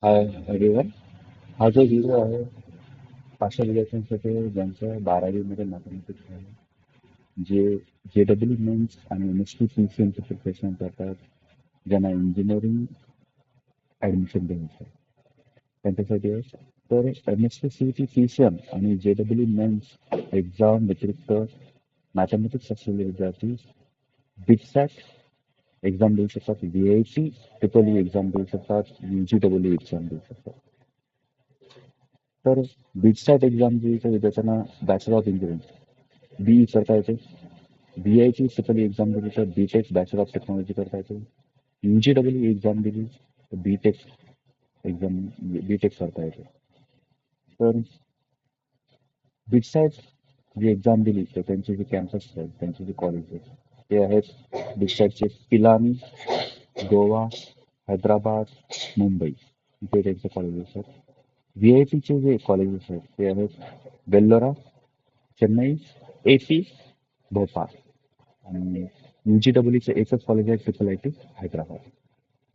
Hi everyone. हा जो video आहे पाचशे विद्यार्थ्यांसाठी ज्यांचं 12वी मध्ये मॅथमॅटिक्स आहे, जे JEE मेन्स आणि NST PCMचं प्रिपरेशन करतात, ज्यांना इंजिनिअरिंग ॲडमिशन घ्यायचं आहे त्यांच्यासाठी आहे. तर NST CET PCM आणि JEE मेन्स एक्झाम व्यतिरिक्त मॅथमॅटिक्स असलेले विद्यार्थी बिटसॅट एक्झाम देऊ शकतात, VIT ट्रिपल ई एक्झाम देऊ शकतात, UGEE एक्झाम देऊ शकतात. तर बीटसॅट एक्झाम जी तर विद्यार्थ्यांना बॅचलर ऑफ इंजिनिअरिंग BE करता येते. VIT ट्रिपल एक्झाम दिली तर BTech बॅचलर ऑफ टेक्नॉलॉजी करता येते. UGEE एक्झाम दिली तर एक्झाम बीटेक करता येते. तर बीटसॅट जी एक्झाम दिली तर त्यांचे जे कॅम्पस आहेत, त्यांचे जे कॉलेज आहेत ते आहेत बीटसॅटचे पिलानी, गोवा, हैदराबाद, मुंबई इथे त्यांचे कॉलेजेस आहेत. VITचे जे कॉलेजेस आहेत ते आहेत बेल्लोरा, चेन्नई, AP, भोपाळ आणि UGEEचे एकच कॉलेज आहे IIIT हैदराबाद.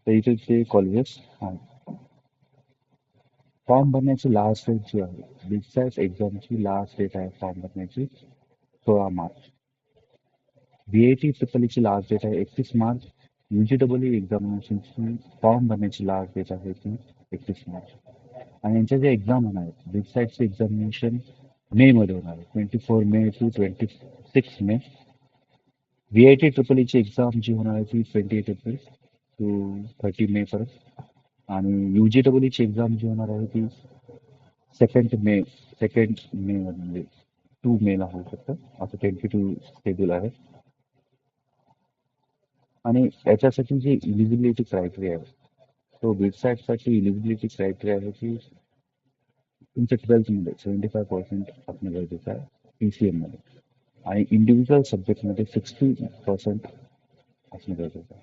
तर इथे ते कॉलेजेस आहेत. फॉर्म भरण्याची लास्ट डेट जी आहे बिटसॅट एक्झामची लास्ट डेट आहे फॉर्म भरण्याची 16 मार्च. VIT ट्रिपल ची लास्ट डेट आहे 31 मार्च. UGEE एक्झामिनेशनची फॉर्म भरण्याची लास्ट डेट आहे ती 31 मार्च. आणि यांच्या ज्या एक्झाम होणार आहेत बिटसॅटचे एक्झामिनेशन मे मध्ये होणार आहे 24 मे टू 26 मे. VIT ट्रिपल ची एक्झाम जी होणार आहे ती 28 एप्रिल टू 30 मे पर्यंत. आणि UGEE ची एक्झाम जी होणार आहे ती सेकंड मे म्हणजे 2 मे ला होऊ शकतं असं टेंटेटिव्ह शेड्यूल आहे. आणि याच्यासाठी जी इलिजिबिलिटी क्रायटेरिया आहे तो बिटसॅटसाठी इलिजिबिलिटी क्रायटेरिया आहे की तुमचं 12th मध्ये 75% असणं गरजेचं आहे PCM मध्ये आणि इंडिव्हिज्युअल सब्जेक्टमध्ये 60% असणं गरजेचं आहे.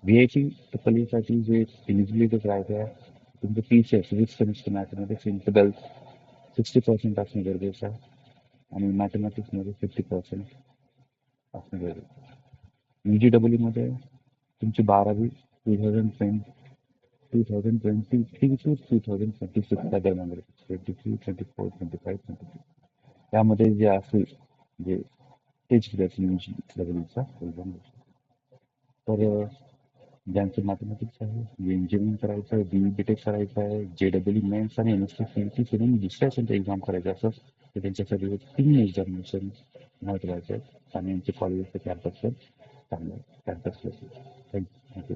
VIT ट्रिपल साठी जे इलिजिबिलिटी क्रायटेरिया आहे तुमचं PCM physics chemistry mathematics in 60% असणं गरजेचं आहे आणि मॅथमॅटिक्समध्ये 50% असणं गरजेचं आहे. UGEE मध्ये तुमची 12वी 2023 टू 2026 दरम्यान 23, 24, 25, 26 त्यामध्ये जे असेल जे तेच विद्यार्थी UGEEचा एक्झाम देऊ शकतात. तर ज्यांचं मॅथमॅटिक्स आहे, जे इंजिनिअरिंग करायचं आहे, BE करायचं आहे, JEE मेन्स आणि NST CET फिरून दुसऱ्या सेंटर एक्झाम करायचं असं तर त्यांच्यासाठी 3 एक्झामिनेशन महत्त्वाचे आहेत आणि यांचे कॉलेजचे कॅम्पस चांगले कॅम्पस थँक्यू.